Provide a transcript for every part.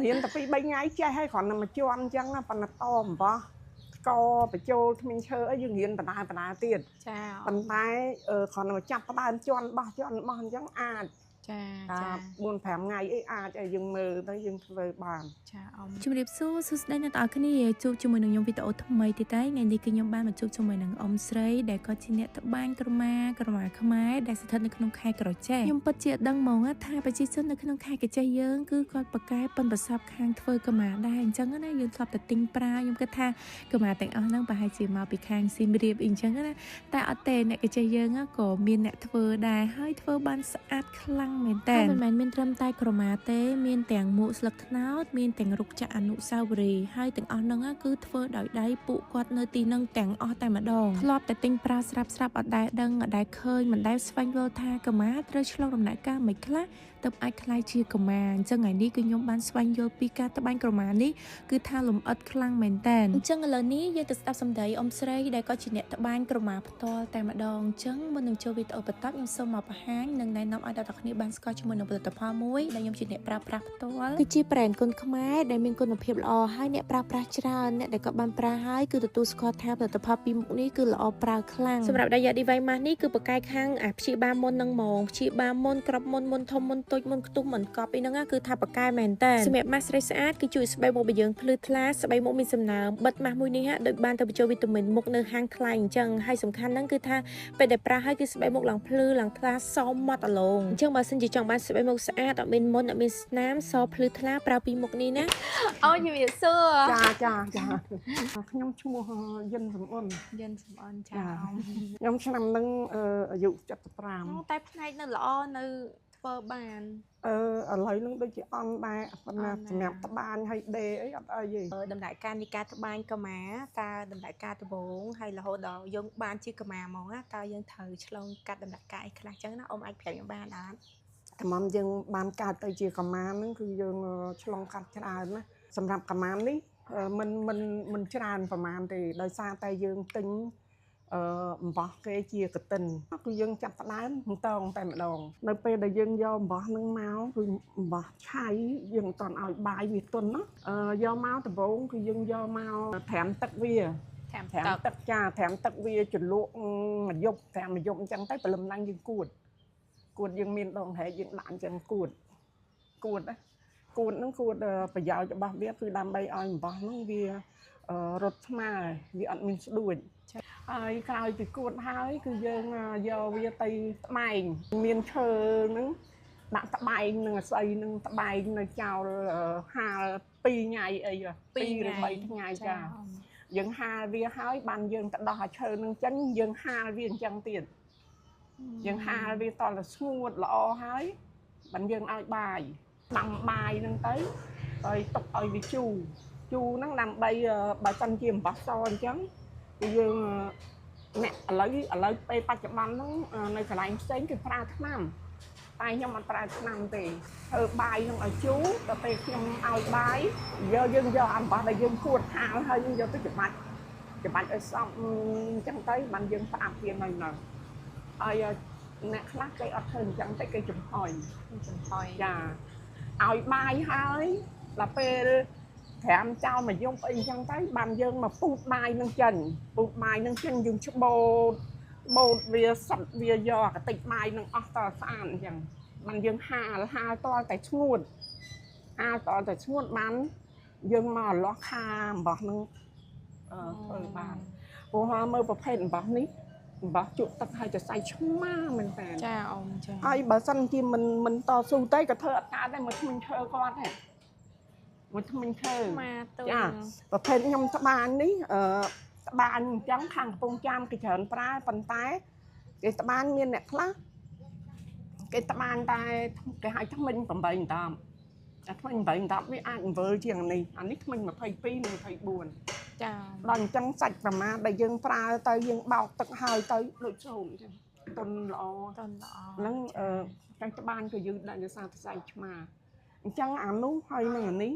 hiện tập bây ngày chơi hay còn nằm mà chọn chẳng là phần là to mà bỏ co phải châu mình chơi ở dương hiện phần nào tiền ចា phần tay còn mà chặt phần chọn bỏ chẳng buồn phèm ngày ấy dừng mờ tới dừng về bàn ចាអមជំរាបសួរសួស្តីអ្នកទាំងអស់គ្នាជួបជាមួយនឹងខ្ញុំវីដេអូថ្មីទៀតហើយថ្ងៃនេះគឺខ្ញុំបានមកជួបជាមួយនឹងអ៊ំស្រីដែលគាត់ជាអ្នកត្បាញក្រមាខ្មែរដែលស្ថិតនៅក្នុងខេត្តក្រចេះខ្ញុំពិតជាដឹងហ្មងថាប្រជាជននៅក្នុងខេត្តក្រចេះយើងគឺគាត់ប្រកែប៉ុនប្រសពខាងធ្វើក្រមាដែរអញ្ចឹងណាយើងធ្លាប់តែទិញប្រើខ្ញុំគិតថាក្រមាទាំងអស់ហ្នឹងប្រហែលជាមកពីខាងសៀមរាបអីអញ្ចឹងណាតែអត់ទេអ្នកក្រចេះយើងក៏មានអ្នកធ្វើដែរហើយធ្វើបានស្អាតខ្លាំងមែនតើមិនមែនមានត្រឹមតែក្រមាទេមានទាំងមួកស្លឹកត្នោតមានទាំងរូបចក្រអនុស្សាវរីយ៍ហើយទាំងអស់ហ្នឹងគឺធ្វើដោយដៃពួកគាត់នៅទីហ្នឹងទាំងអស់តែម្ដងធ្លាប់តែទិញប្រើស្រាប់អត់ដែលដឹងអត់ដែលឃើញមិនដែលស្វែងយល់ថាក្រមាត្រូវឆ្លងដំណាក់កាលមិនខ្លះទើបអាចក្លាយជាក្រមាអញ្ចឹងថ្ងៃនេះគឺខ្ញុំបានស្វែងយល់ពីការត្បាញក្រមានេះគឺថាលម្អិតខ្លាំងមែនតើអញ្ចឹងឥឡូវនេះយើងទៅស្ដាប់សម្ដីអ៊ំស្រីដែលក៏ជាអ្នកត្បាញក្រមាផ្ទាល់តែម្ដងអញ្ចឹងមុននឹងចូលវីដេអូបន្តខ្ញុំសូមមកបង្ហាញនិងណែនាំឲ្យដល់អ្នកគ្នាបានស្គាល់ជាមួយនឹងផលិតផលមួយដែលខ្ញុំជាអ្នកប្រើប្រាស់ផ្ទាល់គឺជាប្រេនគុនខ្មែរដែលមានគុណភាពល្អហើយអ្នកប្រើប្រាស់ច្រើនអ្នកដែលក៏បានប្រើហើយគឺទទួលស្គាល់ថាផលិតផលពីរមុខនេះគឺល្អប្រើខ្លាំងសម្រាប់ Daya Device Mask នេះគឺបកកែខាងព្យាបាលមុននឹងហ្មងព្យាបាលមុនក្របមុនធំមុនតូចមុនខ្ទុះមុនកប់អីហ្នឹងគឺថាបកកែមែនតើសម្រាប់ Mask ស្រីស្អាតគឺជួយស្បែកមុខរបស់យើងភ្លឺថ្លាស្បែកមុខមានសំណើមបិទ Mask មួយនេះដូចបានទៅបញ្ចូលវីតាមីនមុខនៅហាងថ្លៃអញ្ចឹងហើយសំខាន់ហ្នឹងគឺថាពេលដែលប្រើហើយគឺស្បែកមុខឡើងភ្លឺឡើងថ្លាសមាត់អាឡងអញ្ចឹងបើសិនជាចង់បានស្បែកមុខស្អាតអត់មានមុនអត់មានស្នាមសភ្លឺថ្លាប្រើពីមុខនេះណាអូជំរាបសួរចាខ្ញុំឈ្មោះយិនសំអ៊ុនចាខ្ញុំឆ្នាំនឹងអាយុ75តែផ្នែកនៅល្អនៅធ្វើបានឥឡូវនឹងដូចជាអន់ដែរប៉ុន្តែសម្រាប់ត្បាញឲ្យដេអីអត់អីទេដំណាក់កាលនៃការត្បាញក្រមាតើដំណាក់កាលដំបូងហើយរហូតដល់យើងបានជាក្រមាហ្មងតើយើងត្រូវឆ្លងកាត់ដំណាក់កាលអីខ្លះចឹងណាអ៊ំអាចប្រាប់ខ្ញុំបានអត់តាមយើងបានកើតទៅជាក្រមាហ្នឹងគឺយើងឆ្លងកាត់ច្រើនណាសម្រាប់ក្រមានេះមិនច្រើនប្រហែលទេដោយសារតែយើងទិញអំបោះគេជាកតិនគឺយើងចាប់ផ្ដើមតងតែម្ដងនៅពេលដែលយើងយកអំបោះហ្នឹងមកគឺអំបោះឆៃយើងមិនតាន់ឲ្យបាយវាទន់ណាយកមកដំបូងគឺយើងយកមកត្រាំទឹកវាត្រាំទឹកវាចលក់មួយយប់ត្រាំមួយយប់អញ្ចឹងទៅព្រលឹមឡើងយើងគួតយើងមានដងហែកយើងដាក់អញ្ចឹងគួតហ្នឹងគួតប្រយោជន៍របស់វាគឺដើម្បីឲ្យអំបោះហ្នឹងវារត់ស្មើវាអត់មានស្ដួចហើយក្រោយពីគួតហើយគឺយើងយកវាទៅត្បែងមានឈើហ្នឹងដាក់ត្បែងនឹងអាស័យនឹងត្បែងនៅចោលហាល2ថ្ងៃអី2ឬ3ថ្ងៃចាយើងហាលវាហើយបានយើងទៅដោះអាឈើនឹងចេញយើងហាលវាអញ្ចឹងទៀតយើងហាលវាតតែស្ងួតល្អហើយបានយើងឲ្យបាយដាំបាយហ្នឹងទៅហើយទុកឲ្យវាជូរហ្នឹងដើម្បីបើសិនជាអំបោះសអញ្ចឹងគឺយើងអ្នកឥឡូវពេលបច្ចុប្បន្នហ្នឹងនៅកន្លែងផ្សេងគឺប្រើថ្នាំតែខ្ញុំអត់ប្រើថ្នាំទេធ្វើបាយហ្នឹងឲ្យជូរដល់ពេលខ្ញុំឲ្យបាយយើងយកអំបោះដែលយើងគួតហាលហើយយើងយកទៅច្បាច់ឲ្យសព្វអញ្ចឹងទៅបានយើងផ្អាប់វានៅហ្នឹងហើយអ្នកខ្លះគេអត់ធ្វើអញ្ចឹងទេគេចំហុយចាឲ្យបាយហើយដល់ពេល5ចោលមួយយប់អីអញ្ចឹងទៅបានយើងមកពូតបាយនឹងចេញយើងច្បូតវាសិតវាយកកតិចបាយនឹងអស់តស្អាតអញ្ចឹងបានយើងហាលតតែស្ងួតបានយើងមកលាស់ខាអំបោះនឹងធ្វើបានព្រោះមើលប្រភេទអំបោះនេះអំបោះជក់ទឹកហើយចសៃឆ្មាមែនតើចាអ៊ំចាហើយបើសិនជាមិនតស៊ូទេក៏ធ្វើអត់កើតដែរមកធ្មេញឈើគាត់ទេមួយធ្មេញឈើចាប្រភេទខ្ញុំត្បាញនេះត្បាញអញ្ចឹងខាងកំពង់ចាមគេច្រើនប្រើប៉ុន្តែគេត្បាញមានអ្នកខ្លះគេត្បាញតែគេហៅធ្មេញ8ដបតែធ្មេញ8ដបវាអាចអំវើជាងនេះអានេះធ្មេញ22និង24ចាដល់អញ្ចឹងសាច់ប្រមាណដែលយើងប្រើទៅយើងបោកទឹកហើយទៅដូចសូមអញ្ចឹងតុនល្អហ្នឹងចាញ់ត្បាញក៏យឺតដែរដោយសារខ្សែឆ្មាអញ្ចឹងអានោះហើយនឹងអានេះ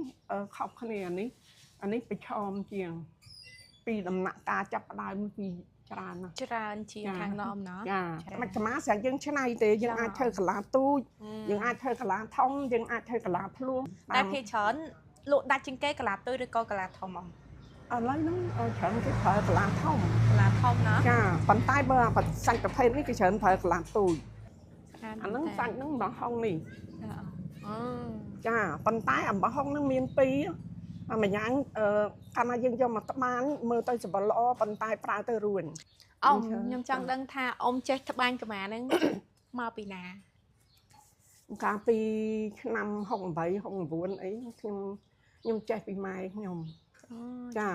ខុសគ្នាអានេះប្រឈមជាងពីដំណាក់កាលចាប់ផ្ដើមពីច ច្រើនណាស់ ច្រើនជាងខាងនោះណោះ ចាមិនកម្មាស្រាប់យើងឆ្នៃទេយើងអាចធ្វើកន្លាទូចយើងអាចធ្វើកន្លាធំយើងអាចធ្វើកន្លាភ្លោះ តែភាគច្រើនលក់ដាច់ជាងគេកន្លាតូចឬក៏កន្លាធំអម ឥឡូវហ្នឹងច្រើនគេប្រើកន្លាធំ កន្លាធំណា ចាប៉ុន្តែបើសាច់ប្រភេទនេះគេច្រើនប្រើកន្លាទូចអាហ្នឹងសាច់ហ្នឹងអំបោះហុងនេះចាប៉ុន្តែអំបោះហុងហ្នឹងមានពីរម្យ៉ាងកាលណាយើងយកមកត្បាញមើលទៅសម្បល់ល្អប៉ុន្តែប្រើទៅរួញអ៊ំខ្ញុំចង់ដឹងថាអ៊ំចេះត្បាញកម្មាហ្នឹងមកពីណា កាលពីឆ្នាំ68 69អីខ្ញុំចេះពីម៉ែខ្ញុំចា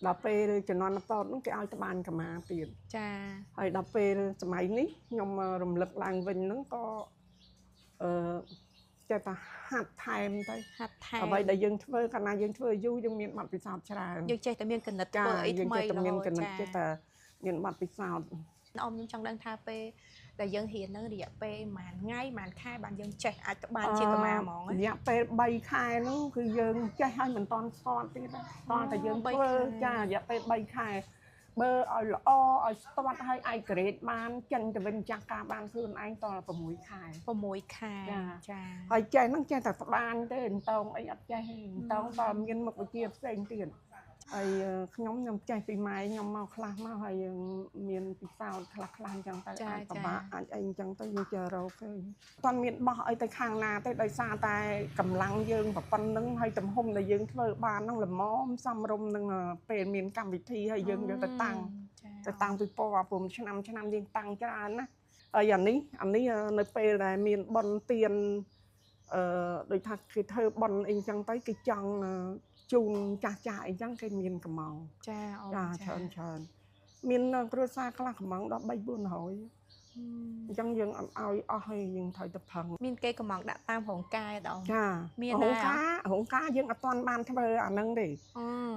ដល់ពេលជំនាន់តហ្នឹងគេឲ្យត្បាញកម្មាទៀតចាហើយដល់ពេលសម័យនេះខ្ញុំរំលឹកឡើងវិញហ្នឹងក៏ចេះតែហាត់ថែមទៅហាត់ថែមអ្វីដែលយើងធ្វើកាលណាយើងធ្វើយូរយើងមានបទពិសោធន៍ច្រើនយើងចេះតែមានកណិតធ្វើអីថ្មីរហូតចាយើងចេះតែមានកណិតចេះតែមានបទពិសោធន៍អ៊ំខ្ញុំចង់ដឹងថាពេលដែលយើងរៀនហ្នឹងរយៈពេលប្រហែលថ្ងៃប្រហែលខែបានយើងចេះអាចត្បាញជាកម្មាហ្មងរយៈពេល3ខែហ្នឹងគឺយើងចេះហើយមិនតាន់ស្ទាត់ទៀតតោះតែយើងធ្វើចារយៈពេល3ខែបើឲ្យល្អឲ្យស្ទាត់ឲ្យឯកក្រេតបានចិនទៅវិញចាស់ការបានខ្លួនឯងត6ខែ6ខែចាហើយចេះហ្នឹងចេះតែត្បាញទេអន្តងអីអត់ចេះទេអន្តងតមានមុខវិជ្ជាផ្សេងទៀតហើយខ្ញុំចេះពីម៉ែខ្ញុំមកខ្លះមកហើយមានពិសោធន៍ខ្លះអញ្ចឹងទៅអាចពិបាកអាចអីអញ្ចឹងទៅយើងចេះរកទេអត់មានបោះអីទៅខាងណាទេដោយសារតែកម្លាំងយើងប៉ុណ្្នឹងហើយទំហំដែលយើងធ្វើបានហ្នឹងល្មមសមរម្យនឹងពេលមានកម្មវិធីហើយយើងយកទៅតាំងពីពណ៌ព្រមឆ្នាំយើងតាំងច្រើនណាហើយអានេះនៅពេលដែលមានបុណ្យទានដូចថាគេធ្វើបុណ្យអីអញ្ចឹងទៅគេចង់ជូនចាស់អីចឹងគេមានកំងចាច្រើនមានគ្រួសារខ្លះកំងដល់3-400អញ្ចឹងយើងអត់ឲ្យអស់ហើយយើងត្រូវទៅផឹងមានគេកំងដាក់តាមរោងការឯដល់ចាមានរោងការយើងអត់ទាន់បានធ្វើអាហ្នឹងទេ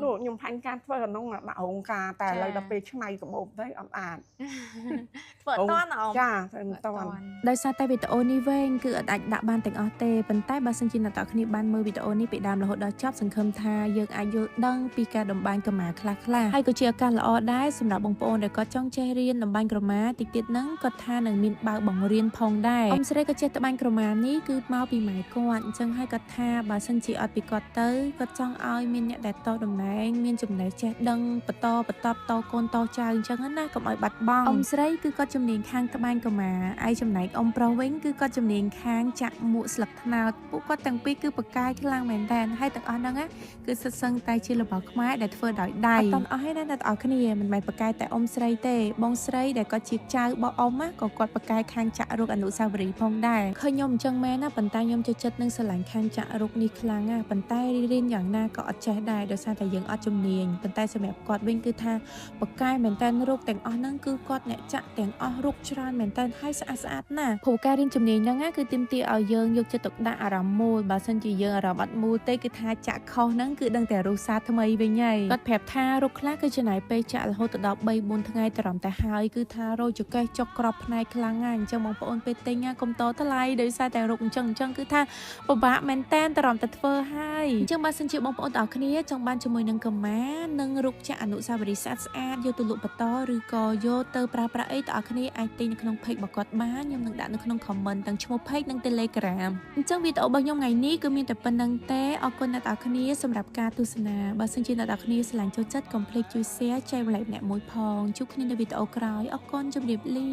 លោកខ្ញុំផាញ់ការធ្វើអាហ្នឹងដាក់រោងការតែឥឡូវដល់ពេលឆ្នៃកាបូបទៅអត់អាចធ្វើអត់ទាន់អ៊ំចាធ្វើមិនទាន់ដោយសារតែវីដេអូនេះវែងគឺអត់អាចដាក់បានទាំងអស់ទេប៉ុន្តែបើសិនជាអ្នកទាំងគ្នាបានមើលវីដេអូនេះពីដើមរហូតដល់ចប់សង្ឃឹមថាយើងអាចយល់ដឹងពីការតម្បាញក្រមាខ្លះហើយក៏ជាឱកាសល្អដែរសម្រាប់បងប្អូនដែលគាត់ចង់ចេះរៀនតម្បាញក្រមាតិចទៀតហ្នឹងគាត់ថានឹងមានបើកបង្រៀនផងដែរអ៊ំស្រីក៏ចេះត្បាញក្រមានេះគឺមកពីម៉ែគាត់អញ្ចឹងហើយគាត់ថាបើសិនជាអត់ពីគាត់ទៅគាត់ចង់ឲ្យមានអ្នកដែលតតំណែងមានចំណេះចេះដឹងបន្តតកូនតចៅអញ្ចឹងណាកុំឲ្យបាត់បង់អ៊ំស្រីគឺគាត់ជំនាញខាងត្បាញក្រមាឯចំណែកអ៊ំប្រុសវិញគឺគាត់ជំនាញខាងចាក់មួកស្លឹកត្នោតពួកគាត់ទាំងពីរគឺបកាយខ្លាំងមែនតើហើយទាំងអស់ហ្នឹងគឺសិតសឹងតែជារបស់ខ្មែរដែលធ្វើដោយដៃអត់អស់ហើយណាអ្នកទាំងអស់គ្នាមិនមែនបកាយតែអ៊ំស្រីទេបងស្រីដែលគាត់ជាចៅរបស់អ៊ំណាក៏គាត់បកាយខាងចាក់រុកអនុស្សាវរីយ៍ផងដែរឃើញខ្ញុំអញ្ចឹងមែនណាប៉ុន្តែខ្ញុំចូលចិត្តនឹងស្រឡាញ់ខាងចាក់រុកនេះខ្លាំងណាប៉ុន្តែរៀនយ៉ាងណាក៏អត់ចេះដែរដោយសារតែយើងអត់ជំនាញប៉ុន្តែសម្រាប់គាត់វិញគឺថាបកាយមែនតើរុកទាំងអស់ហ្នឹងគឺគាត់អ្នកចាក់ទាំងអស់រុកច្រើនមែនតើហើយស្អាតណាស់ព្រោះការរៀនជំនាញហ្នឹងគឺទាមទារឲ្យយើងយកចិត្តទុកដាក់អារម្មណ៍មូលបើសិនជាយើងអារម្មណ៍អត់មូលទេគឺថាចាក់ខុសហ្នឹងគឺដឹងតែរសសាថ្មីវិញហើយគាត់ប្រាប់ថារុកខ្លះគឺចំណាយពេលចាក់រហូតដល់ 3-4 ថ្ងៃទៅរំតែហើយគឺថារោចកេះចុកក្របផ្នែកខ្លាំងណាស់អញ្ចឹងបងប្អូនពេលទិញកុំតថ្លៃដោយសារតែរុកអញ្ចឹងគឺថាពិបាកមែនតែនទៅរំតែធ្វើហើយអញ្ចឹងបើសិនជាបងប្អូនទាំងអស់គ្នាចង់បានជាមួយនឹងកម្មានិងរុកចាក់អនុស្សាវរីយ៍ស្អាតយកទៅលក់បន្តឬក៏យកទៅប្រើប្រាស់អីទាំងអស់គ្នាអាចទិញនៅក្នុង page របស់គាត់បានខ្ញុំនឹងដាក់នៅក្នុង comment ទាំងឈ្មោះ page និង Telegram អញ្ចឹងវីដេអូរបស់ខ្ញុំថ្ងៃនេះគឺមានតែប៉ុណ្្នឹងទេអរគុណអ្នកទាំងអស់គ្នាសម្រាប់ការទស្សនាបើសិនជាអ្នកទាំងអស់គ្នាស្រឡាញ់ចូលចិត្តកុំភ្លេចជួយ share ចែករំលែកអ្នកមួយផងជួបគ្នានៅវីដេអូក្រោយអរគុណជម្រាបលា